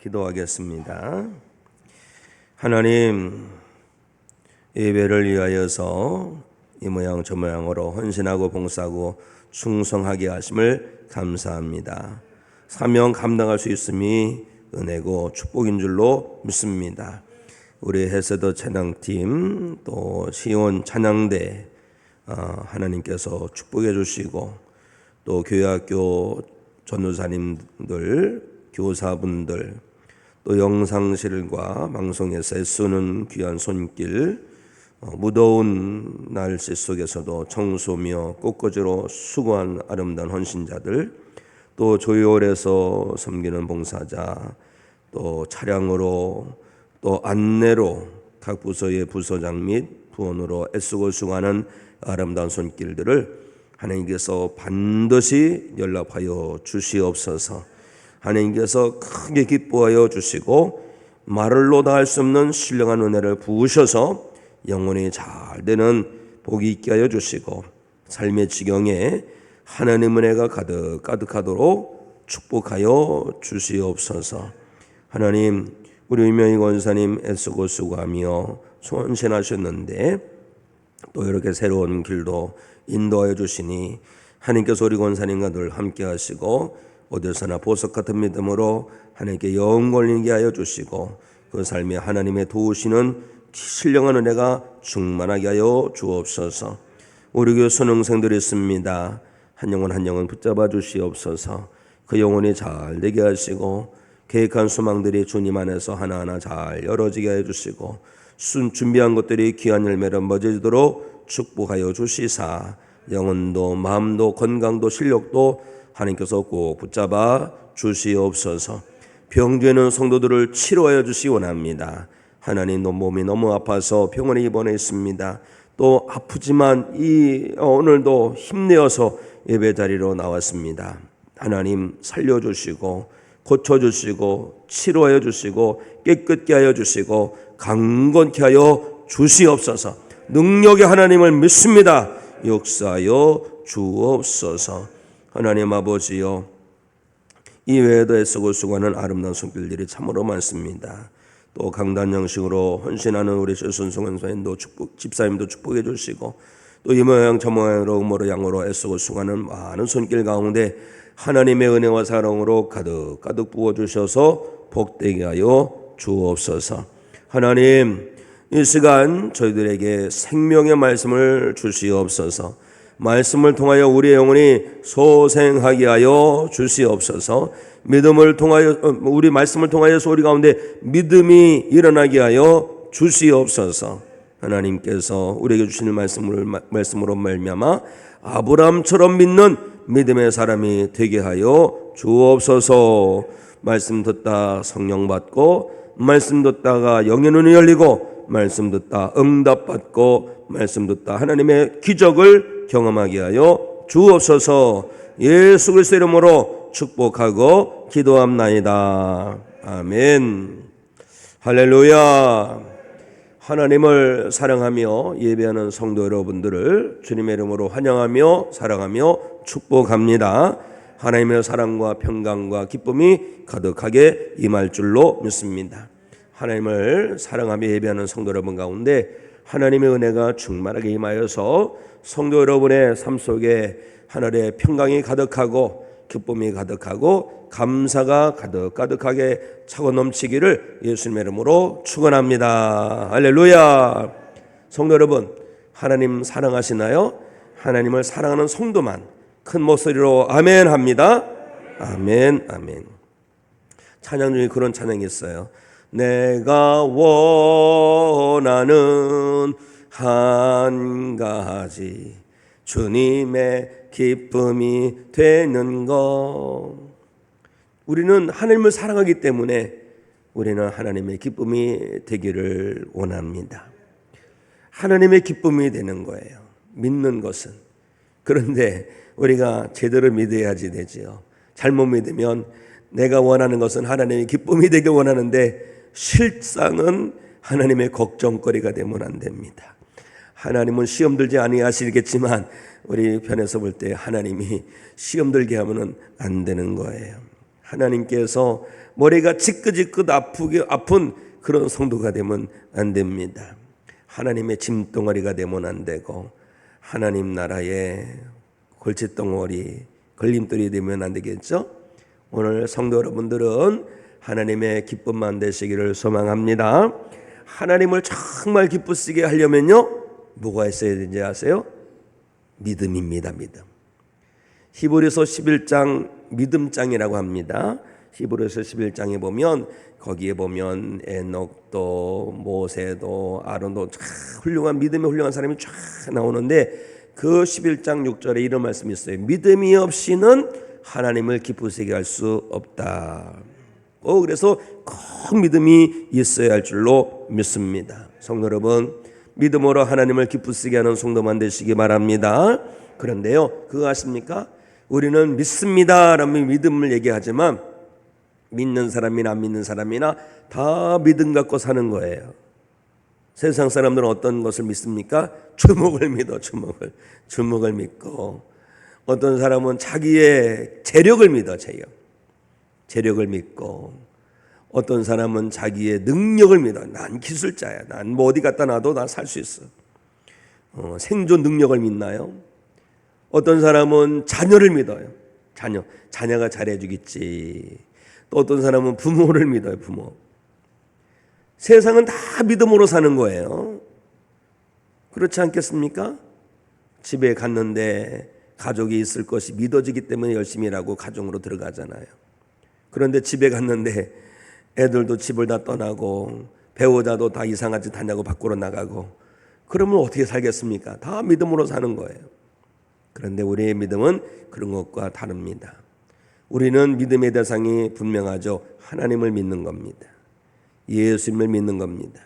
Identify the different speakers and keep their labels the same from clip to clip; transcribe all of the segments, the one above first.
Speaker 1: 기도하겠습니다. 하나님, 예배를 위하여서 이 모양 저 모양으로 헌신하고 봉사하고 충성하게 하심을 감사합니다. 사명 감당할 수 있음이 은혜고 축복인 줄로 믿습니다. 우리 헤세드 찬양팀 또 시온 찬양대 하나님께서 축복해 주시고 또 교회학교 전도사님들, 교사분들, 또 영상실과 방송에서 애쓰는 귀한 손길, 무더운 날씨 속에서도 청소며 꽃꽂이로 수고한 아름다운 헌신자들, 또 조율해서 섬기는 봉사자, 또 차량으로 또 안내로 각 부서의 부서장 및 부원으로 애쓰고 수고하는 아름다운 손길들을 하나님께서 반드시 연락하여 주시옵소서. 하나님께서 크게 기뻐하여 주시고 말로 다 할 수 없는 신령한 은혜를 부으셔서 영혼이 잘 되는 복이 있게 하여 주시고 삶의 지경에 하나님 은혜가 가득하도록 축복하여 주시옵소서. 하나님, 우리 유명희 권사님 애쓰고 수고하며 헌신하셨는데 또 이렇게 새로운 길도 인도하여 주시니 하나님께서 우리 권사님과 늘 함께 하시고 어디서나 보석 같은 믿음으로 하나님께 영 걸리게 하여 주시고 그 삶에 하나님의 도우시는 신령한 은혜가 충만하게 하여 주옵소서. 우리 교회 수능생들이 있습니다. 한 영혼 붙잡아 주시옵소서. 그 영혼이 잘 되게 하시고 계획한 소망들이 주님 안에서 하나하나 잘 열어지게 해 주시고 준비한 것들이 귀한 열매를 맺어지도록 축복하여 주시사 영혼도 마음도 건강도 실력도 하나님께서 꼭 붙잡아 주시옵소서. 병되는 성도들을 치료하여 주시기 원합니다. 하나님, 몸이 너무 아파서 병원에 입원해 있습니다. 또 아프지만 오늘도 힘내어서 예배 자리로 나왔습니다. 하나님, 살려주시고 고쳐주시고 치료하여 주시고 깨끗게 하여 주시고 강건케 하여 주시옵소서. 능력의 하나님을 믿습니다. 역사하여 주옵소서. 하나님 아버지여, 이외에도 애쓰고 수고하는 아름다운 손길들이 참으로 많습니다. 또 강단 형식으로 헌신하는 우리 손송원사님도 집사님도 축복해 주시고 또 이 모양 저 모양으로 음모로 양으로 애쓰고 수고하는 많은 손길 가운데 하나님의 은혜와 사랑으로 가득 부어주셔서 복되게 하여 주옵소서. 하나님, 이 시간 저희들에게 생명의 말씀을 주시옵소서. 말씀을 통하여 우리의 영혼이 소생하게 하여 주시옵소서. 믿음을 통하여 우리 말씀을 통하여서 우리 가운데 믿음이 일어나게 하여 주시옵소서. 하나님께서 우리에게 주시는 말씀으로 말미암아 아브라함처럼 믿는 믿음의 사람이 되게 하여 주옵소서. 말씀 듣다 성령 받고 말씀 듣다가 영의 눈이 열리고 말씀 듣다 응답받고 말씀 듣다 하나님의 기적을 경험하게 하여 주옵소서. 예수 그리스도의 이름으로 축복하고 기도합나이다. 아멘. 할렐루야. 하나님을 사랑하며 예배하는 성도 여러분들을 주님의 이름으로 환영하며 사랑하며 축복합니다. 하나님의 사랑과 평강과 기쁨이 가득하게 임할 줄로 믿습니다. 하나님을 사랑하며 예배하는 성도 여러분 가운데 하나님의 은혜가 충만하게 임하여서 성도 여러분의 삶 속에 하늘의 평강이 가득하고 기쁨이 가득하고 감사가 가득하게 차고 넘치기를 예수님의 이름으로 축원합니다. 할렐루야. 성도 여러분, 하나님 사랑하시나요? 하나님을 사랑하는 성도만 큰 목소리로 아멘 합니다. 아멘, 아멘. 찬양 중에 그런 찬양이 있어요. 내가 원하는 한 가지 주님의 기쁨이 되는 것. 우리는 하나님을 사랑하기 때문에 우리는 하나님의 기쁨이 되기를 원합니다. 하나님의 기쁨이 되는 거예요, 믿는 것은. 그런데 우리가 제대로 믿어야지 되지요. 잘못 믿으면 내가 원하는 것은 하나님의 기쁨이 되길 원하는데 실상은 하나님의 걱정거리가 되면 안 됩니다. 하나님은 시험 들지 아니하시겠지만 우리 편에서 볼 때 하나님이 시험 들게 하면 안 되는 거예요. 하나님께서 머리가 지긋지긋 아픈 그런 성도가 되면 안 됩니다. 하나님의 짐덩어리가 되면 안 되고 하나님 나라의 골칫덩어리, 걸림돌이 되면 안 되겠죠? 오늘 성도 여러분들은 하나님의 기쁨만 되시기를 소망합니다. 하나님을 정말 기쁘시게 하려면요, 뭐가 있어야 되는지 아세요? 믿음입니다. 믿음. 히브리서 11장 믿음장이라고 합니다. 히브리서 11장에 보면 거기에 보면 에녹도 모세도 아론도 참 훌륭한 믿음의 훌륭한 사람이 쫙 나오는데 그 11장 6절에 이런 말씀이 있어요. 믿음이 없이는 하나님을 기쁘시게 할 수 없다. 그래서 큰 믿음이 있어야 할 줄로 믿습니다. 성도 여러분, 믿음으로 하나님을 기쁘시게 하는 성도만 되시기 바랍니다. 그런데요, 그거 아십니까? 우리는 믿습니다라는 믿음을 얘기하지만 믿는 사람이나 안 믿는 사람이나 다 믿음 갖고 사는 거예요. 세상 사람들은 어떤 것을 믿습니까? 주먹을 믿어. 주먹을 믿고, 어떤 사람은 자기의 재력을 믿어. 재력을 믿고, 어떤 사람은 자기의 능력을 믿어. 난 기술자야. 난 뭐 어디 갖다 놔도 난 살 수 있어. 생존 능력을 믿나요? 어떤 사람은 자녀를 믿어요. 자녀가 잘해주겠지. 또 어떤 사람은 부모를 믿어요. 부모. 세상은 다 믿음으로 사는 거예요. 그렇지 않겠습니까? 집에 갔는데 가족이 있을 것이 믿어지기 때문에 열심히 일하고 가정으로 들어가잖아요. 그런데 집에 갔는데 애들도 집을 다 떠나고 배우자도 다 이상한 짓 하냐고 밖으로 나가고, 그러면 어떻게 살겠습니까? 다 믿음으로 사는 거예요. 그런데 우리의 믿음은 그런 것과 다릅니다. 우리는 믿음의 대상이 분명하죠. 하나님을 믿는 겁니다. 예수님을 믿는 겁니다.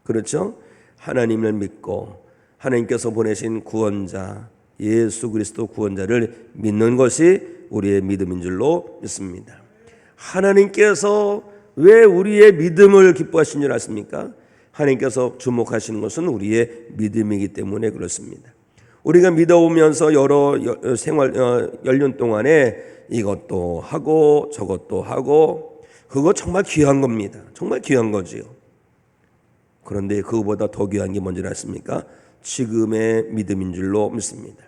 Speaker 1: 그렇죠? 하나님을 믿고 하나님께서 보내신 구원자 예수 그리스도 구원자를 믿는 것이 우리의 믿음인 줄로 믿습니다. 하나님께서 왜 우리의 믿음을 기뻐하신 줄 아십니까? 하나님께서 주목하시는 것은 우리의 믿음이기 때문에 그렇습니다. 우리가 믿어오면서 여러 연륜 동안에 이것도 하고 저것도 하고, 그거 정말 귀한 겁니다. 정말 귀한 거지요. 그런데 그거보다 더 귀한 게 뭔지 아십니까? 지금의 믿음인 줄로 믿습니다.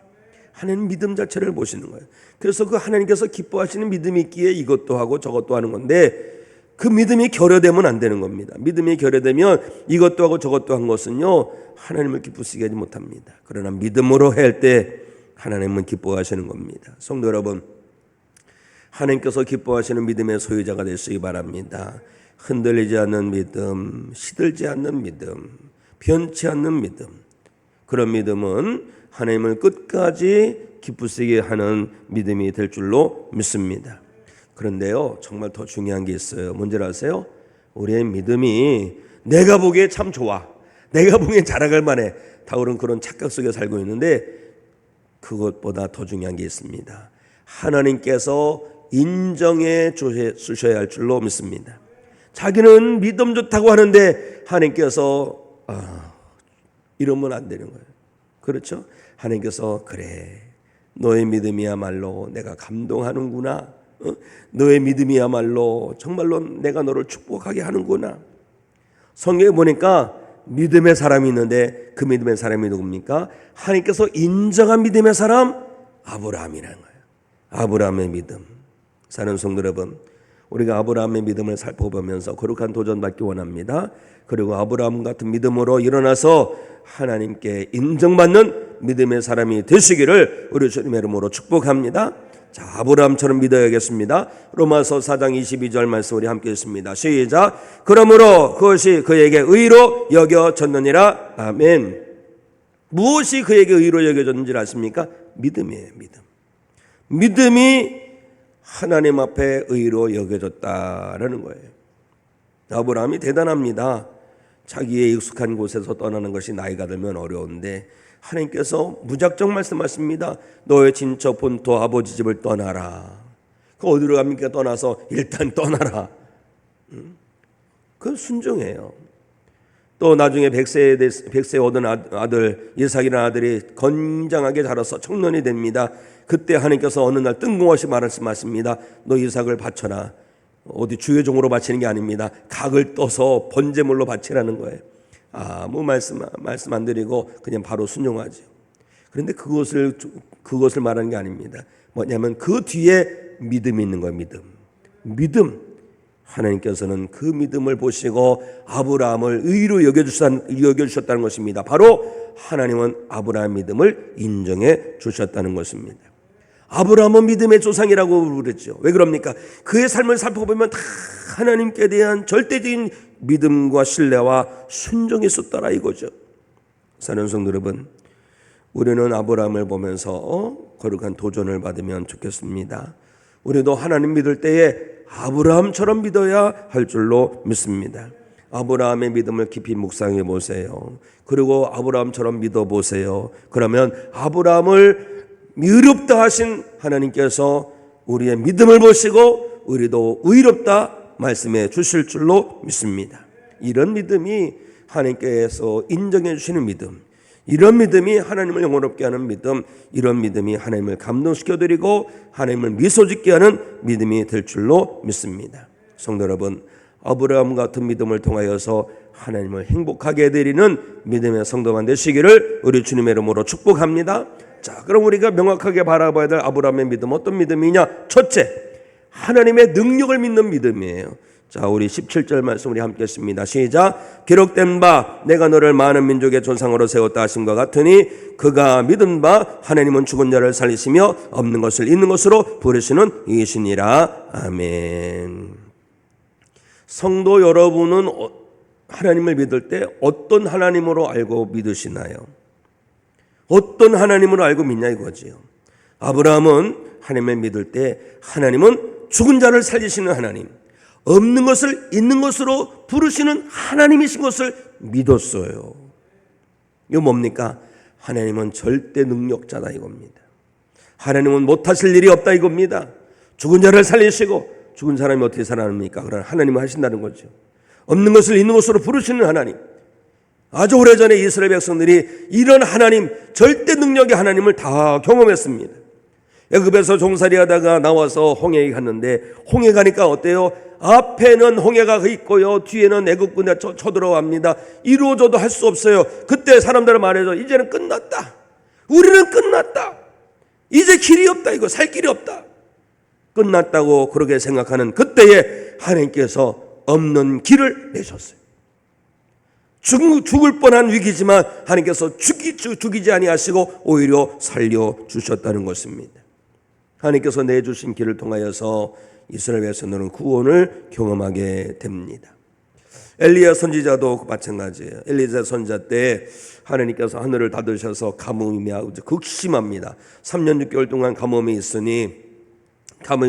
Speaker 1: 하나님 믿음 자체를 보시는 거예요. 그래서 그 하나님께서 기뻐하시는 믿음이 있기에 이것도 하고 저것도 하는 건데, 그 믿음이 결여되면 안 되는 겁니다. 믿음이 결여되면 이것도 하고 저것도 한 것은요, 하나님을 기쁘시게 하지 못합니다. 그러나 믿음으로 할 때 하나님은 기뻐하시는 겁니다. 성도 여러분, 하나님께서 기뻐하시는 믿음의 소유자가 되시기 바랍니다. 흔들리지 않는 믿음, 시들지 않는 믿음, 변치 않는 믿음, 그런 믿음은 하나님을 끝까지 기쁘시게 하는 믿음이 될 줄로 믿습니다. 그런데요, 정말 더 중요한 게 있어요. 뭔지 아세요? 우리의 믿음이 내가 보기에 참 좋아, 내가 보기에 자랑할 만해, 다 그런 착각 속에 살고 있는데, 그것보다 더 중요한 게 있습니다. 하나님께서 인정해 주셔야 할 줄로 믿습니다. 자기는 믿음 좋다고 하는데 하나님께서 이러면 안 되는 거예요. 그렇죠? 하나님께서 그래, 너의 믿음이야말로 내가 감동하는구나. 너의 믿음이야말로 정말로 내가 너를 축복하게 하는구나. 성경에 보니까 믿음의 사람이 있는데 그 믿음의 사람이 누굽니까? 하나님께서 인정한 믿음의 사람, 아브라함이라는 거예요. 아브라함의 믿음. 사는 성도 여러분, 우리가 아브라함의 믿음을 살펴보면서 거룩한 도전 받기 원합니다. 그리고 아브라함 같은 믿음으로 일어나서 하나님께 인정받는 믿음의 사람이 되시기를 우리 주님의 이름으로 축복합니다. 자, 아브라함처럼 믿어야겠습니다. 로마서 4장 22절 말씀 우리 함께 읽습니다. 시작. 그러므로 그것이 그에게 의로 여겨졌느니라. 아멘. 무엇이 그에게 의로 여겨졌는지 아십니까? 믿음이에요. 믿음이 하나님 앞에 의로 여겨졌다라는 거예요. 아브라함이 대단합니다. 자기의 익숙한 곳에서 떠나는 것이 나이가 들면 어려운데 하나님께서 무작정 말씀하십니다. 너의 친척 본토 아버지 집을 떠나라. 그 어디로 갑니까? 떠나서 일단 떠나라. 그 순종해요. 또 나중에 100세 얻은 아들 이삭이라는 아들이 건장하게 자라서 청년이 됩니다. 그때 하나님께서 어느 날 뜬금없이 말씀하십니다. 너 이삭을 바쳐라. 어디 주여종으로 바치는 게 아닙니다. 각을 떠서 번제물로 바치라는 거예요. 아무 말씀 안 드리고 그냥 바로 순종하죠. 그런데 그것을 말하는 게 아닙니다. 뭐냐면 그 뒤에 믿음이 있는 거예요. 믿음. 하나님께서는 그 믿음을 보시고 아브라함을 의로 여겨주셨다는 것입니다. 바로 하나님은 아브라함 믿음을 인정해 주셨다는 것입니다. 아브라함은 믿음의 조상이라고 부르죠. 왜 그럽니까? 그의 삶을 살펴보면 다 하나님께 대한 절대적인 믿음과 신뢰와 순종이 있었더라 이거죠. 사랑하는 성도 여러분, 우리는 아브라함을 보면서 거룩한 도전을 받으면 좋겠습니다. 우리도 하나님 믿을 때에 아브라함처럼 믿어야 할 줄로 믿습니다. 아브라함의 믿음을 깊이 묵상해 보세요. 그리고 아브라함처럼 믿어 보세요. 그러면 아브라함을 의롭다 하신 하나님께서 우리의 믿음을 보시고 우리도 의롭다 말씀해 주실 줄로 믿습니다. 이런 믿음이 하나님께서 인정해 주시는 믿음, 이런 믿음이 하나님을 영원롭게 하는 믿음, 이런 믿음이 하나님을 감동시켜드리고 하나님을 미소짓게 하는 믿음이 될 줄로 믿습니다. 성도 여러분, 아브라함 같은 믿음을 통하여서 하나님을 행복하게 해드리는 믿음의 성도만 되시기를 우리 주님의 이름으로 축복합니다. 자, 그럼 우리가 명확하게 바라봐야 될 아브라함의 믿음 어떤 믿음이냐? 첫째, 하나님의 능력을 믿는 믿음이에요. 자, 우리 17절 말씀 우리 함께 했습니다. 시작. 기록된 바 내가 너를 많은 민족의 존상으로 세웠다 하신 것 같으니 그가 믿은 바 하나님은 죽은 자를 살리시며 없는 것을 있는 것으로 부르시는 이시니라. 아멘. 성도 여러분은 하나님을 믿을 때 어떤 하나님으로 알고 믿으시나요? 어떤 하나님으로 알고 믿냐 이거지요. 아브라함은 하나님을 믿을 때 하나님은 죽은 자를 살리시는 하나님, 없는 것을 있는 것으로 부르시는 하나님이신 것을 믿었어요. 이거 뭡니까? 하나님은 절대 능력자다 이겁니다. 하나님은 못하실 일이 없다 이겁니다. 죽은 자를 살리시고 죽은 사람이 어떻게 살아납니까? 그러나 하나님은 하신다는 거죠. 없는 것을 있는 것으로 부르시는 하나님. 아주 오래전에 이스라엘 백성들이 이런 하나님, 절대 능력의 하나님을 다 경험했습니다. 애굽에서 종살이하다가 나와서 홍해에 갔는데 홍해 가니까 어때요? 앞에는 홍해가 있고요, 뒤에는 애국군이 쳐들어갑니다. 이루어져도 할 수 없어요. 그때 사람들은 말해줘. 이제는 끝났다. 우리는 끝났다. 이제 길이 없다. 이거 살 길이 없다. 끝났다고 그렇게 생각하는 그때에 하나님께서 없는 길을 내셨어요. 죽을 뻔한 위기지만 하나님께서 죽이지 아니하시고 오히려 살려주셨다는 것입니다. 하나님께서 내주신 길을 통하여서 이스라엘 백성들은 구원을 경험하게 됩니다. 엘리야 선지자도 마찬가지예요. 엘리야 선지자 때 하나님께서 하늘을 닫으셔서 가뭄이 아주 극심합니다. 3년 6개월 동안 가뭄이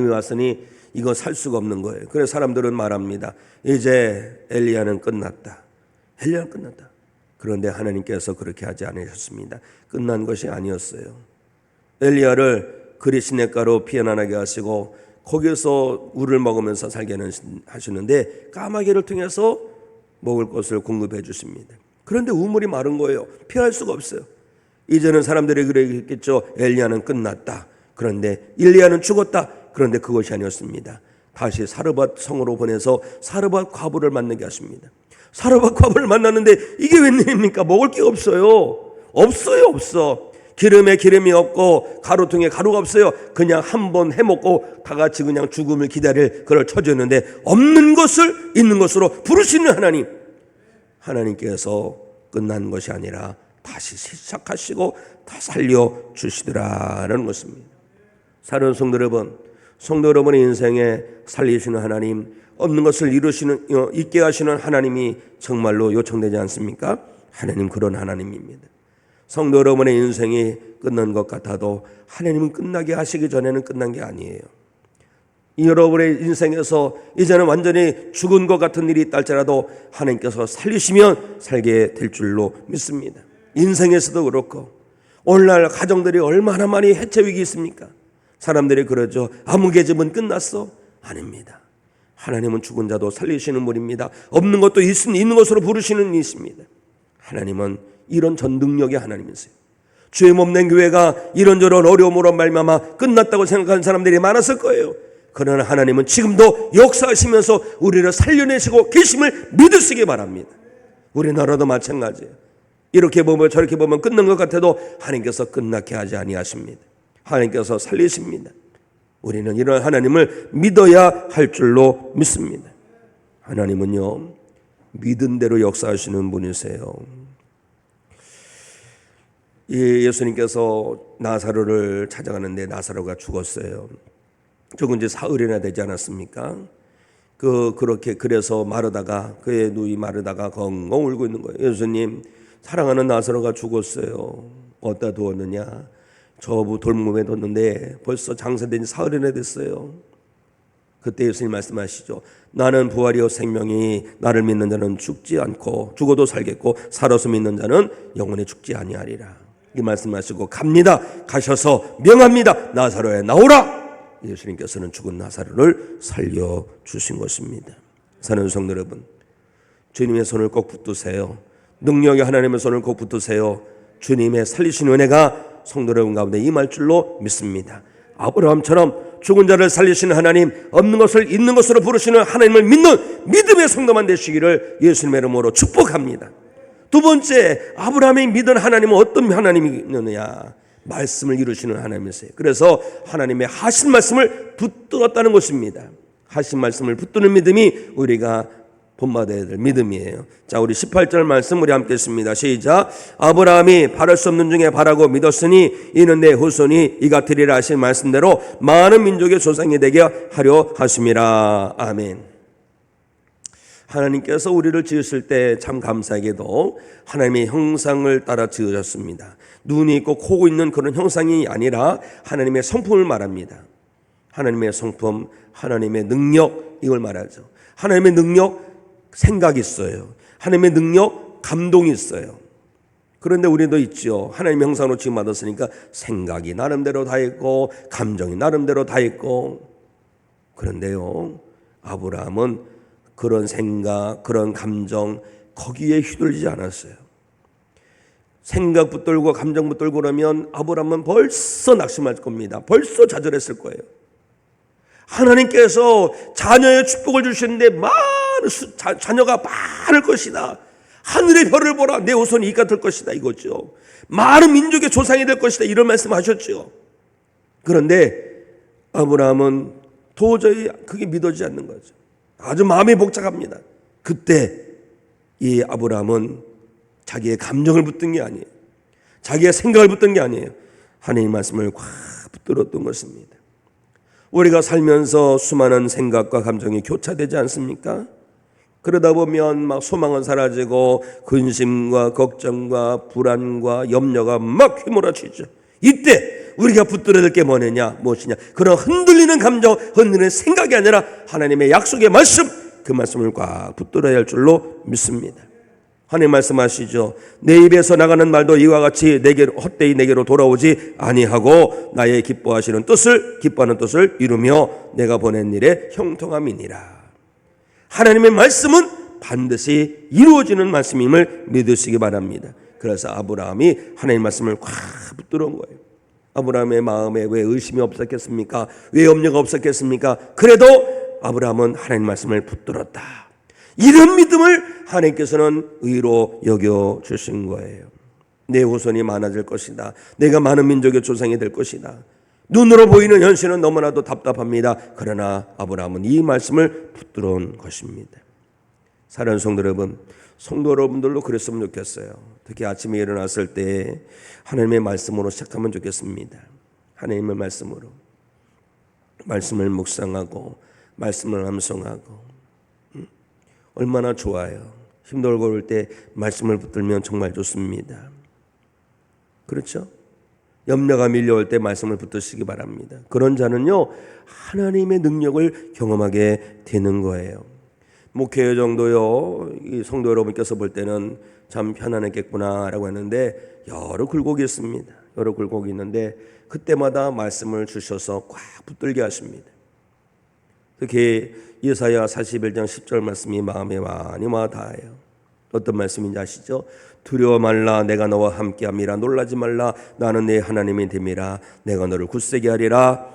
Speaker 1: 왔으니 이거 살 수가 없는 거예요. 그래서 사람들은 말합니다. 이제 엘리야는 끝났다. 엘리야는 끝났다. 그런데 하나님께서 그렇게 하지 않으셨습니다. 끝난 것이 아니었어요. 엘리야를 그리 시냇가로 피어나게 하시고 거기에서 우를 먹으면서 살게 하시는데 까마귀를 통해서 먹을 것을 공급해 주십니다. 그런데 우물이 마른 거예요. 피할 수가 없어요. 이제는 사람들이 그러겠죠. 엘리야는 끝났다. 그런데 엘리야는 죽었다. 그런데 그것이 아니었습니다. 다시 사르밧 성으로 보내서 사르밧 과부를 만나게 하십니다. 사르밧 과부를 만났는데 이게 웬일입니까? 먹을 게 없어요. 없어. 기름에 기름이 없고 가루통에 가루가 없어요. 그냥 한번 해먹고 다 같이 그냥 죽음을 기다릴 그럴 처지였는데 없는 것을 있는 것으로 부르시는 하나님. 하나님께서 끝난 것이 아니라 다시 시작하시고 다 살려주시더라라는 것입니다. 사랑하는 성도 여러분의 인생에 살리시는 하나님, 없는 것을 있게 하시는 하나님이 정말로 요청되지 않습니까? 하나님 그런 하나님입니다. 성도 여러분의 인생이 끝난 것 같아도 하나님은 끝나게 하시기 전에는 끝난 게 아니에요. 여러분의 인생에서 이제는 완전히 죽은 것 같은 일이 있다 할지라도 하나님께서 살리시면 살게 될 줄로 믿습니다. 인생에서도 그렇고 오늘날 가정들이 얼마나 많이 해체 위기 있습니까? 사람들이 그러죠. 아무 계집은 끝났어? 아닙니다. 하나님은 죽은 자도 살리시는 분입니다. 없는 것도 있는 것으로 부르시는 이십니다. 하나님은 이런 전 능력의 하나님이세요. 죄 없는 교회가 이런저런 어려움으로 말미암아 끝났다고 생각하는 사람들이 많았을 거예요. 그러나 하나님은 지금도 역사하시면서 우리를 살려내시고 계심을 믿으시기 바랍니다. 우리나라도 마찬가지예요. 이렇게 보면 저렇게 보면 끝난 것 같아도 하나님께서 끝나게 하지 아니하십니다. 하나님께서 살리십니다. 우리는 이런 하나님을 믿어야 할 줄로 믿습니다. 하나님은요, 믿은 대로 역사하시는 분이세요. 예수님께서 나사로를 찾아가는데 나사로가 죽었어요. 죽은 지 사흘이나 되지 않았습니까? 그래서 마르다가 그의 누이 마르다가 엉엉 울고 있는 거예요. 예수님, 사랑하는 나사로가 죽었어요. 어디다 두었느냐? 저 돌무에 뒀는데 벌써 장사된 지 사흘이나 됐어요. 그때 예수님 말씀하시죠. 나는 부활이요 생명이, 나를 믿는 자는 죽지 않고 죽어도 살겠고 살아서 믿는 자는 영원히 죽지 아니하리라. 이 말씀하시고 갑니다. 가셔서 명합니다. 나사로에 나오라. 예수님께서는 죽은 나사로를 살려주신 것입니다. 사는 성도 여러분, 주님의 손을 꼭 붙드세요. 능력의 하나님의 손을 꼭 붙드세요. 주님의 살리신 은혜가 성도 여러분 가운데 임할 줄로 믿습니다. 아브라함처럼 죽은 자를 살리시는 하나님, 없는 것을 있는 것으로 부르시는 하나님을 믿는 믿음의 성도만 되시기를 예수님의 이름으로 축복합니다. 두 번째, 아브라함이 믿은 하나님은 어떤 하나님이느냐? 말씀을 이루시는 하나님이세요. 그래서 하나님의 하신 말씀을 붙들었다는 것입니다. 하신 말씀을 붙드는 믿음이 우리가 본받아야 될 믿음이에요. 자, 우리 18절 말씀 우리 함께 읽습니다. 시작. 아브라함이 바랄 수 없는 중에 바라고 믿었으니 이는 내 후손이 이가 되리라 하신 말씀대로 많은 민족의 조상이 되게 하려 하심이라. 아멘. 하나님께서 우리를 지으실 때 참 감사하게도 하나님의 형상을 따라 지으셨습니다. 눈이 있고 코가 있는 그런 형상이 아니라 하나님의 성품을 말합니다. 하나님의 성품, 하나님의 능력, 이걸 말하죠. 하나님의 능력, 생각이 있어요. 하나님의 능력, 감동이 있어요. 그런데 우리도 있죠. 하나님의 형상으로 지금 받았으니까 생각이 나름대로 다 있고 감정이 나름대로 다 있고. 그런데요, 아브라함은 그런 생각, 그런 감정 거기에 휘둘리지 않았어요. 생각 붙들고 감정 붙들고 그러면 아브라함은 벌써 낙심할 겁니다. 벌써 좌절했을 거예요. 하나님께서 자녀의 축복을 주시는데 많은 자녀가 많을 것이다. 하늘의 별을 보라, 내 후손이 이가 될 것이다, 이거죠. 많은 민족의 조상이 될 것이다, 이런 말씀하셨죠. 그런데 아브라함은 도저히 그게 믿어지지 않는 거죠. 아주 마음이 복잡합니다. 그때 이 아브라함은 자기의 감정을 붙든 게 아니에요. 자기의 생각을 붙든 게 아니에요. 하나님 말씀을 꽉 붙들었던 것입니다. 우리가 살면서 수많은 생각과 감정이 교차되지 않습니까? 그러다 보면 막 소망은 사라지고 근심과 걱정과 불안과 염려가 막 휘몰아치죠. 이때 우리가 붙들어야 될 게 뭐냐, 무엇이냐? 그런 흔들리는 감정, 흔들리는 생각이 아니라 하나님의 약속의 말씀, 그 말씀을 꽉 붙들어야 할 줄로 믿습니다. 하나님 말씀하시죠. 내 입에서 나가는 말도 이와 같이 헛되이 내게로 돌아오지 아니하고 나의 기뻐하는 뜻을 이루며 내가 보낸 일에 형통함이니라. 하나님의 말씀은 반드시 이루어지는 말씀임을 믿으시기 바랍니다. 그래서 아브라함이 하나님 말씀을 꽉 붙들은 거예요. 아브라함의 마음에 왜 의심이 없었겠습니까? 왜 염려가 없었겠습니까? 그래도 아브라함은 하나님 말씀을 붙들었다. 이런 믿음을 하나님께서는 의로 여겨 주신 거예요. 내 후손이 많아질 것이다. 내가 많은 민족의 조상이 될 것이다. 눈으로 보이는 현실은 너무나도 답답합니다. 그러나 아브라함은 이 말씀을 붙들어온 것입니다. 사랑하는 성도 여러분, 성도 여러분들도 그랬으면 좋겠어요. 특히 아침에 일어났을 때 하나님의 말씀으로 시작하면 좋겠습니다. 하나님의 말씀으로 말씀을 묵상하고 말씀을 암송하고 얼마나 좋아요. 힘들고 그럴 때 말씀을 붙들면 정말 좋습니다. 그렇죠? 염려가 밀려올 때 말씀을 붙드시기 바랍니다. 그런 자는요, 하나님의 능력을 경험하게 되는 거예요. 목회 정도요, 이 성도 여러분께서 볼 때는 참 편안했겠구나라고 했는데 여러 굴곡이 있습니다. 여러 굴곡이 있는데 그때마다 말씀을 주셔서 꽉 붙들게 하십니다. 특히 이사야 41장 10절 말씀이 마음에 많이 와닿아요. 어떤 말씀인지 아시죠? 두려워 말라, 내가 너와 함께함이라. 놀라지 말라, 나는 내 하나님이 됨이라. 내가 너를 굳세게 하리라.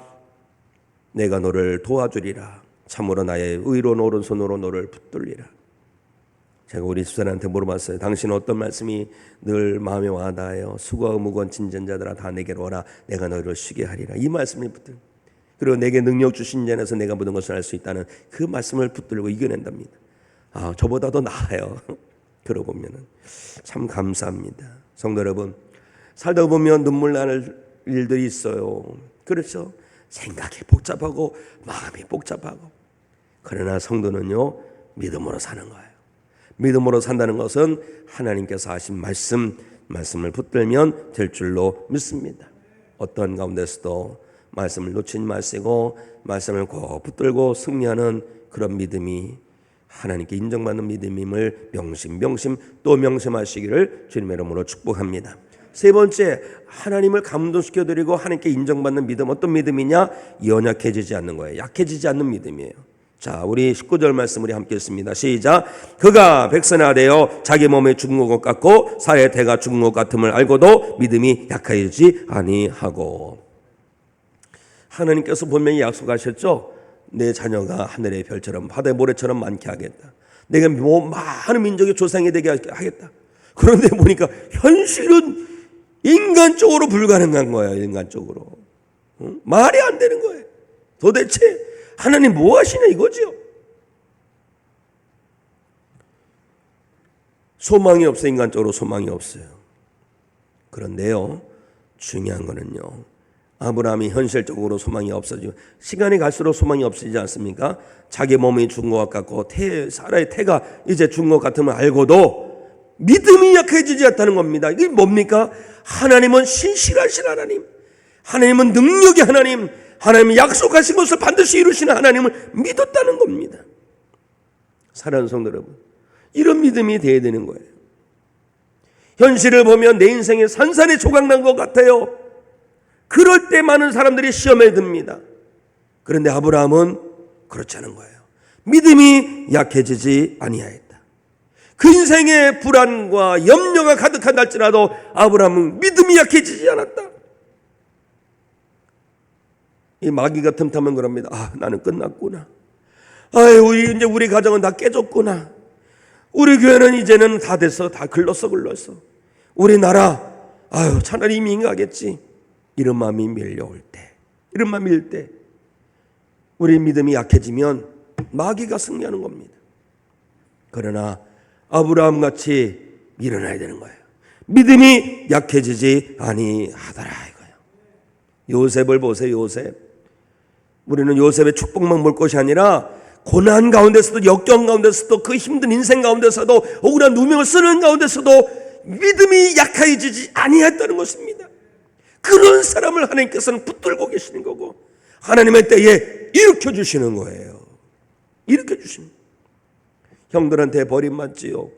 Speaker 1: 내가 너를 도와주리라. 참으로 나의 의로운 오른손으로 너를 붙들리라. 제가 우리 집사람한테 물어봤어요. 당신은 어떤 말씀이 늘 마음에 와닿아요? 수고하고 무거운 짐진 자들아 다 내게로 오라. 내가 너희를 쉬게 하리라. 이 말씀이 붙들고, 그리고 내게 능력 주신 자에서 내가 모든 것을 알 수 있다는 그 말씀을 붙들고 이겨낸답니다. 저보다도 나아요. 그러고 보면은 참 감사합니다. 성도 여러분, 살다 보면 눈물 나는 일들이 있어요. 그렇죠? 생각이 복잡하고 마음이 복잡하고. 그러나 성도는요, 믿음으로 사는 거예요. 믿음으로 산다는 것은 하나님께서 하신 말씀을 붙들면 될 줄로 믿습니다. 어떤 가운데서도 말씀을 놓치지 마시고 말씀을 꼭 붙들고 승리하는 그런 믿음이 하나님께 인정받는 믿음임을 명심 또 명심하시기를 주님의 이름으로 축복합니다. 세 번째, 하나님을 감동시켜드리고 하나님께 인정받는 믿음. 어떤 믿음이냐? 연약해지지 않는 거예요. 약해지지 않는 믿음이에요. 자, 우리 19절 말씀 우리 함께 읽습니다. 시작. 그가 백선하되어 자기 몸에 죽은 것 같고 사의 태가 죽은 것 같음을 알고도 믿음이 약해지지 아니하고. 하나님께서 분명히 약속하셨죠. 내 자녀가 하늘의 별처럼 바다의 모래처럼 많게 하겠다. 내가 많은 민족의 조상이 되게 하겠다. 그런데 보니까 현실은 인간적으로 불가능한 거예요. 인간적으로. 말이 안 되는 거예요. 도대체 하나님 뭐 하시냐 이거죠. 소망이 없어요. 인간적으로 소망이 없어요. 그런데요, 중요한 거는요, 아브라함이 현실적으로 소망이 없어지고 시간이 갈수록 소망이 없어지지 않습니까? 자기 몸이 죽은 것 같고 사라의 태가 이제 죽은 것 같음을 알고도 믿음이 약해지지 않다는 겁니다. 이게 뭡니까? 하나님은 신실하신 하나님, 하나님은 능력의 하나님, 하나님이 약속하신 것을 반드시 이루시는 하나님을 믿었다는 겁니다. 사랑하는 성도 여러분, 이런 믿음이 돼야 되는 거예요. 현실을 보면 내 인생에 산산이 조각난 것 같아요. 그럴 때 많은 사람들이 시험에 듭니다. 그런데 아브라함은 그렇지 않은 거예요. 믿음이 약해지지 아니하였다. 그 인생에 불안과 염려가 가득한 날지라도 아브라함은 믿음이 약해지지 않았다. 이 마귀가 틈타면 그럽니다. 나는 끝났구나. 우리 가정은 다 깨졌구나. 우리 교회는 이제는 다 됐어. 다 글렀어. 우리나라, 차라리 이미 가겠지. 이런 마음이 밀려올 때, 이런 마음이 밀 때, 우리 믿음이 약해지면 마귀가 승리하는 겁니다. 그러나 아브라함 같이 일어나야 되는 거예요. 믿음이 약해지지 아니하더라 이거예요. 요셉을 보세요. 요셉. 우리는 요셉의 축복만 볼 것이 아니라 고난 가운데서도, 역경 가운데서도, 그 힘든 인생 가운데서도, 억울한 누명을 쓰는 가운데서도 믿음이 약해지지 아니했다는 것입니다. 그런 사람을 하나님께서는 붙들고 계시는 거고 하나님의 때에 일으켜 주시는 거예요. 일으켜 주시는. 형들한테 버림받지요.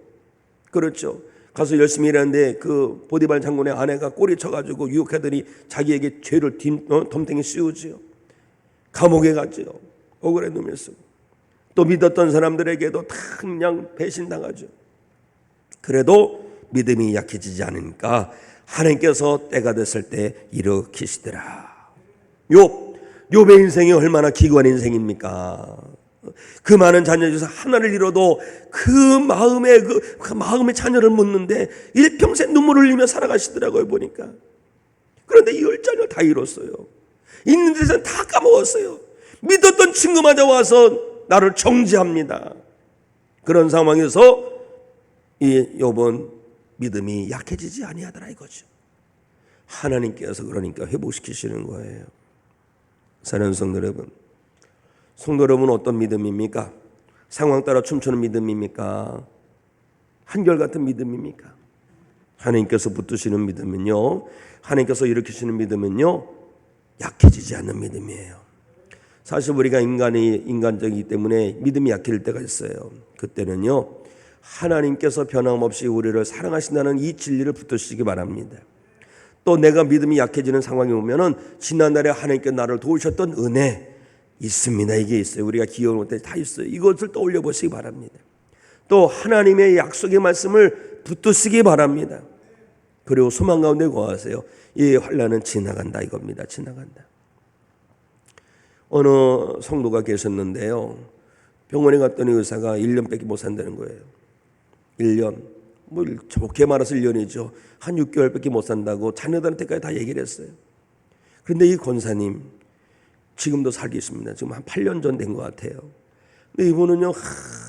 Speaker 1: 그렇죠. 가서 열심히 일하는데 그 보디발 장군의 아내가 꼬리 쳐가지고 유혹하더니 자기에게 죄를 덤탱이 씌우지요. 감옥에 갔지요. 억울해 누명 쓰고. 또 믿었던 사람들에게도 다 그냥 배신당하죠. 그래도 믿음이 약해지지 않으니까 하나님께서 때가 됐을 때 일으키시더라. 욥의 인생이 얼마나 기구한 인생입니까? 그 많은 자녀 중에서 하나를 잃어도 그 마음의 자녀를 묻는데 일평생 눈물을 흘리며 살아가시더라고요 보니까. 그런데 10자녀를 다 잃었어요. 있는 데서는 다 까먹었어요. 믿었던 친구마저 와서 나를 정죄합니다. 그런 상황에서 이 욥은 믿음이 약해지지 아니하더라 이거죠. 하나님께서 그러니까 회복시키시는 거예요. 사랑하는 성도 여러분, 성도 여러분은 어떤 믿음입니까? 상황 따라 춤추는 믿음입니까? 한결같은 믿음입니까? 하나님께서 붙드시는 믿음은요, 하나님께서 일으키시는 믿음은요, 약해지지 않는 믿음이에요. 사실 우리가 인간적이기 때문에 믿음이 약해질 때가 있어요. 그때는요, 하나님께서 변함없이 우리를 사랑하신다는 이 진리를 붙드시기 바랍니다. 또 내가 믿음이 약해지는 상황이 오면은 지난날에 하나님께 나를 도우셨던 은혜, 있습니다. 이게 있어요. 우리가 기억을 못해 다 있어요. 이것을 떠올려 보시기 바랍니다. 또 하나님의 약속의 말씀을 붙드시기 바랍니다. 그리고 소망 가운데 거하세요. 이 환난은 지나간다 이겁니다. 지나간다. 어느 성도가 계셨는데요. 병원에 갔더니 의사가 1년밖에 못 산다는 거예요. 1년. 뭐 좋게 말해서 1년이죠. 한 6개월밖에 못 산다고 자녀들한테까지 다 얘기를 했어요. 그런데 이 권사님 지금도 살고 있습니다. 지금 한 8년 전 된 것 같아요. 근데 이분은요,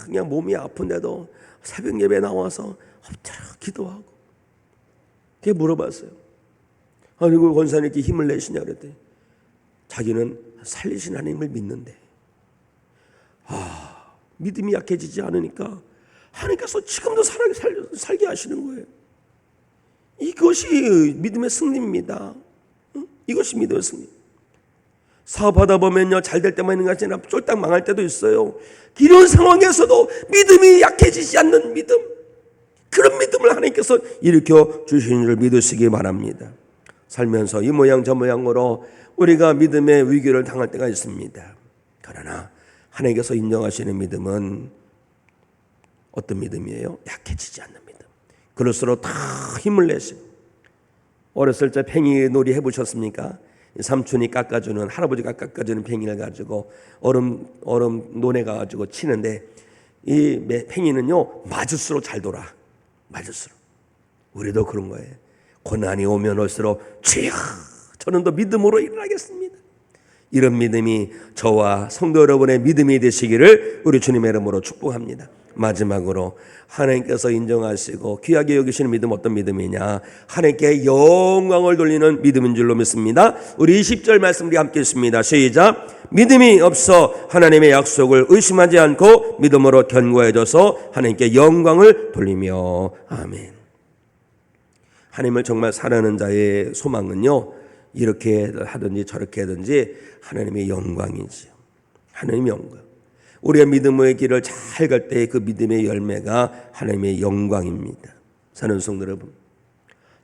Speaker 1: 그냥 몸이 아픈데도 새벽 예배 나와서 엎드려 기도하고. 그게 물어봤어요. 아니, 그 권사님께 힘을 내시냐 그랬더니 자기는 살리신 하나님을 믿는데, 믿음이 약해지지 않으니까 하나님께서 지금도 살게 하시는 거예요. 이것이 믿음의 승리입니다. 이것이 믿음의 승리. 사업하다 보면요, 잘 될 때만 있는 것이 아니라 쫄딱 망할 때도 있어요. 이런 상황에서도 믿음이 약해지지 않는 믿음, 그런 믿음을 하나님께서 일으켜 주시는 줄 믿으시기 바랍니다. 살면서 이 모양 저 모양으로 우리가 믿음의 위기를 당할 때가 있습니다. 그러나 하나님께서 인정하시는 믿음은 어떤 믿음이에요? 약해지지 않는 믿음. 그럴수록 다 힘을 내시고. 어렸을 때 팽이 놀이 해보셨습니까? 삼촌이 깎아주는, 할아버지가 깎아주는 팽이를 가지고 얼음 논에 가지고 치는데 이 팽이는요 맞을수록 잘 돌아. 맞을수록. 우리도 그런 거예요. 고난이 오면 올수록 주여 저는 더 믿음으로 일어나겠습니다. 이런 믿음이 저와 성도 여러분의 믿음이 되시기를 우리 주님의 이름으로 축복합니다. 마지막으로 하나님께서 인정하시고 귀하게 여기시는 믿음 어떤 믿음이냐? 하나님께 영광을 돌리는 믿음인 줄로 믿습니다. 우리 20절 말씀 우리 함께 읽습니다. 시작. 믿음이 없어 하나님의 약속을 의심하지 않고 믿음으로 견고해져서 하나님께 영광을 돌리며. 아멘. 하나님을 정말 사랑하는 자의 소망은요, 이렇게 하든지 저렇게 하든지 하나님의 영광이지요. 하나님의 영광. 우리가 믿음의 길을 잘 갈 때 그 믿음의 열매가 하나님의 영광입니다. 사는 성도 여러분,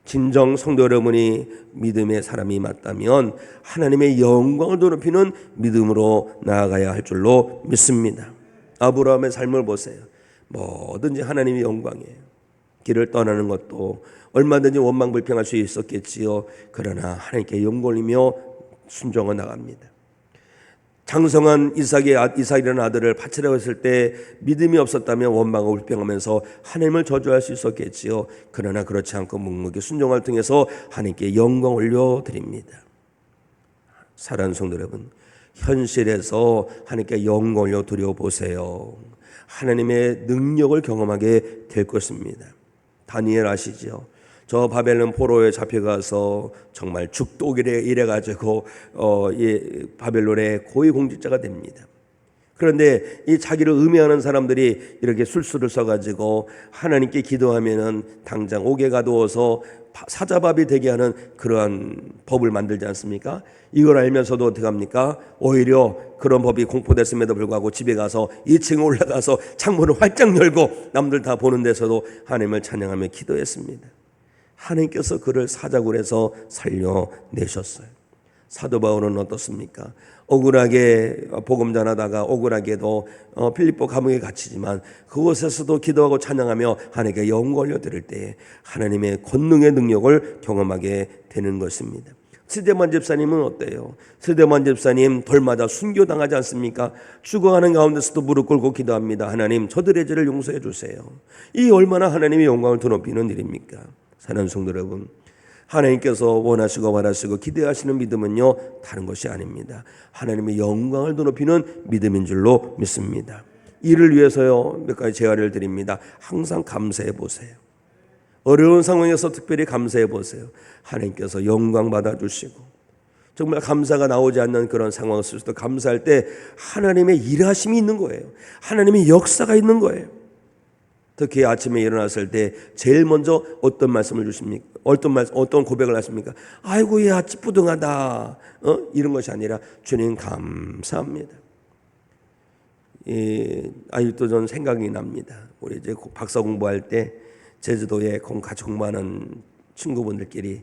Speaker 1: 진정 성도 여러분이 믿음의 사람이 맞다면 하나님의 영광을 높이는 믿음으로 나아가야 할 줄로 믿습니다. 아브라함의 삶을 보세요. 뭐든지 하나님의 영광이에요. 길을 떠나는 것도 얼마든지 원망불평할 수 있었겠지요. 그러나 하나님께 영광이며 순종해 나갑니다. 장성한 이삭이라는 아들을 바치라고 했을 때 믿음이 없었다면 원망하고 불평하면서 하나님을 저주할 수 있었겠지요. 그러나 그렇지 않고 묵묵히 순종을 통해서 하나님께 영광 올려드립니다. 사랑하는 성도 여러분, 현실에서 하나님께 영광 올려 드려보세요. 하나님의 능력을 경험하게 될 것입니다. 다니엘 아시죠? 저 바벨론 포로에 잡혀가서 정말 죽도길에 이래가지고 바벨론의 고위공직자가 됩니다. 그런데 이 자기를 음해하는 사람들이 이렇게 술수를 써가지고 하나님께 기도하면은 당장 옥에 가두어서 사자밥이 되게 하는 그러한 법을 만들지 않습니까? 이걸 알면서도 어떻게 합니까? 오히려 그런 법이 공포됐음에도 불구하고 집에 가서 2층에 올라가서 창문을 활짝 열고 남들 다 보는 데서도 하나님을 찬양하며 기도했습니다. 하나님께서 그를 사자굴에서 살려내셨어요. 사도 바울은 어떻습니까? 억울하게 복음 전하다가 억울하게도 필립보 감옥에 갇히지만 그곳에서도 기도하고 찬양하며 하나님께 영광 올려드릴 때에 하나님의 권능의 능력을 경험하게 되는 것입니다. 스데반 집사님은 어때요? 스데반 집사님 돌 맞아 순교당하지 않습니까? 죽어가는 가운데서도 무릎 꿇고 기도합니다. 하나님 저들의 죄를 용서해 주세요. 이 얼마나 하나님의 영광을 드높이는 일입니까? 사랑하는 성도 여러분, 하나님께서 원하시고 바라시고 기대하시는 믿음은요 다른 것이 아닙니다. 하나님의 영광을 드높이는 믿음인 줄로 믿습니다. 이를 위해서요 몇 가지 제안을 드립니다. 항상 감사해 보세요. 어려운 상황에서 특별히 감사해 보세요. 하나님께서 영광 받아주시고 정말 감사가 나오지 않는 그런 상황 속에서도 감사할 때 하나님의 일하심이 있는 거예요. 하나님의 역사가 있는 거예요. 특히 아침에 일어났을 때 제일 먼저 어떤 말씀을 주십니까? 어떤 고백을 하십니까? 아이고 야 찌뿌둥하다 이런 것이 아니라 주님 감사합니다. 아직도 저는 생각이 납니다. 우리 이제 박사 공부할 때 제주도에 같이 공부하는 친구분들끼리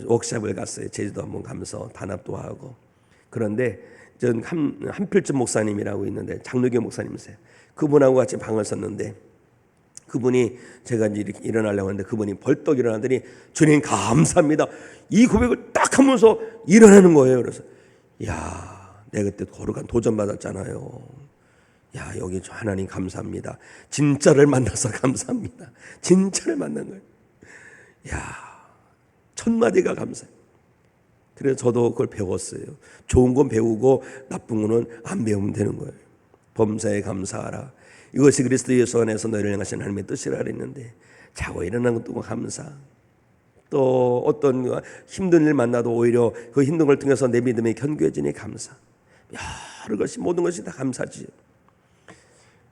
Speaker 1: 워크숍을 갔어요. 제주도 한번 가면서 단합도 하고. 그런데 전 한필쯤 목사님이라고 있는데 장로교 목사님이세요. 그분하고 같이 방을 썼는데 그분이 제가 이제 이렇게 일어나려고 하는데 그분이 벌떡 일어나더니 주님 감사합니다. 이 고백을 딱 하면서 일어나는 거예요. 그래서 야, 내가 그때 거룩한 도전 받았잖아요. 야, 여기 하나님 감사합니다. 진짜를 만나서 감사합니다. 진짜를 만난 거예요. 야, 첫 마디가 감사해요. 그래서 저도 그걸 배웠어요. 좋은 건 배우고 나쁜 거는 안 배우면 되는 거예요. 범사에 감사하라. 이것이 그리스도 예수 안에서 너희를 향하신 하나님의 뜻이라 그랬는데 자고 일어나는 것도 감사. 또 어떤 힘든 일 만나도 오히려 그 힘든 걸 통해서 내 믿음이 견고해지니 감사. 여러 것이 모든 것이 다 감사지요.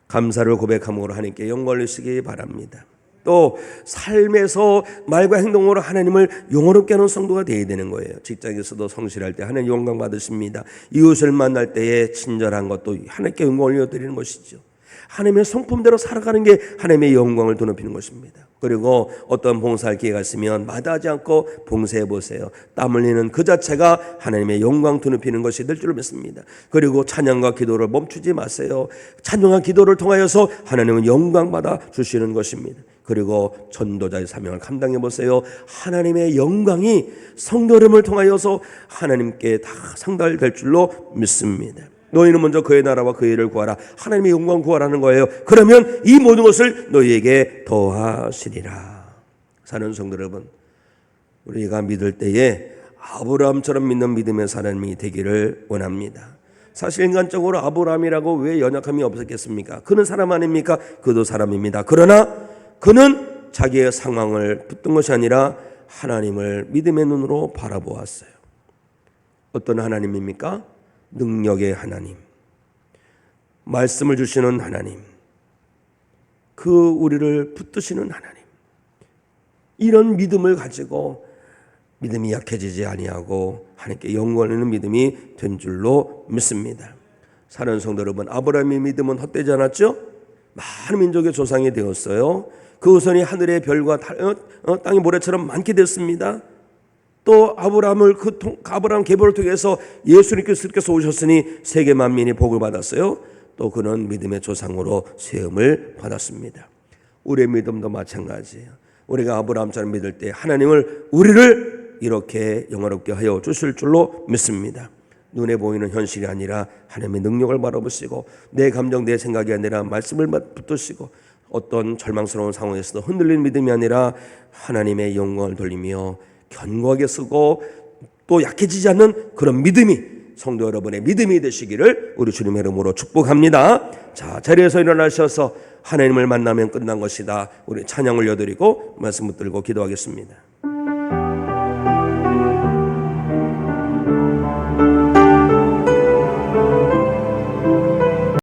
Speaker 1: 감사를 고백함으로 하나님께 영광을 주시기 바랍니다. 또 삶에서 말과 행동으로 하나님을 영화롭게 하는 성도가 되어야 되는 거예요. 직장에서도 성실할 때 하나님 영광 받으십니다. 이웃을 만날 때에 친절한 것도 하나님께 영광을 올려드리는 것이죠. 하나님의 성품대로 살아가는 게 하나님의 영광을 드높이는 것입니다. 그리고 어떤 봉사할 기회가 있으면 마다하지 않고 봉사해 보세요. 땀 흘리는 그 자체가 하나님의 영광 드높이는 것이 될 줄 믿습니다. 그리고 찬양과 기도를 멈추지 마세요. 찬양과 기도를 통하여서 하나님은 영광 받아 주시는 것입니다. 그리고 전도자의 사명을 감당해 보세요. 하나님의 영광이 성도 여러분을 통하여서 하나님께 다 상달될 줄로 믿습니다. 너희는 먼저 그의 나라와 그의 일을 구하라. 하나님의 영광 구하라는 거예요. 그러면 이 모든 것을 너희에게 더하시리라. 사는 성도 여러분, 우리가 믿을 때에 아브라함처럼 믿는 믿음의 사람이 되기를 원합니다. 사실 인간적으로 아브라함이라고 왜 연약함이 없었겠습니까? 그는 사람 아닙니까? 그도 사람입니다. 그러나 그는 자기의 상황을 붙든 것이 아니라 하나님을 믿음의 눈으로 바라보았어요. 어떤 하나님입니까? 능력의 하나님, 말씀을 주시는 하나님, 그 우리를 붙드시는 하나님. 이런 믿음을 가지고 믿음이 약해지지 아니하고 하나님께 영광을 내는 믿음이 된 줄로 믿습니다. 사랑하는 성도 여러분, 아브라함의 믿음은 헛되지 않았죠? 많은 민족의 조상이 되었어요. 그 후손이 하늘의 별과 땅의 모래처럼 많게 됐습니다. 또 아브라함 계보를 통해서 예수님께서 오셨으니 세계 만민이 복을 받았어요. 또 그는 믿음의 조상으로 세움을 받았습니다. 우리의 믿음도 마찬가지예요. 우리가 아브라함처럼 믿을 때 하나님을 우리를 이렇게 영화롭게 하여 주실 줄로 믿습니다. 눈에 보이는 현실이 아니라 하나님의 능력을 바라보시고 내 감정 내 생각이 아니라 말씀을 붙드시고 어떤 절망스러운 상황에서도 흔들리는 믿음이 아니라 하나님의 영광을 돌리며 견고하게 쓰고 또 약해지지 않는 그런 믿음이 성도 여러분의 믿음이 되시기를 우리 주님의 이름으로 축복합니다. 자, 자리에서 일어나셔서 하나님을 만나면 끝난 것이다. 우리 찬양 올려드리고 말씀 붙들고 기도하겠습니다.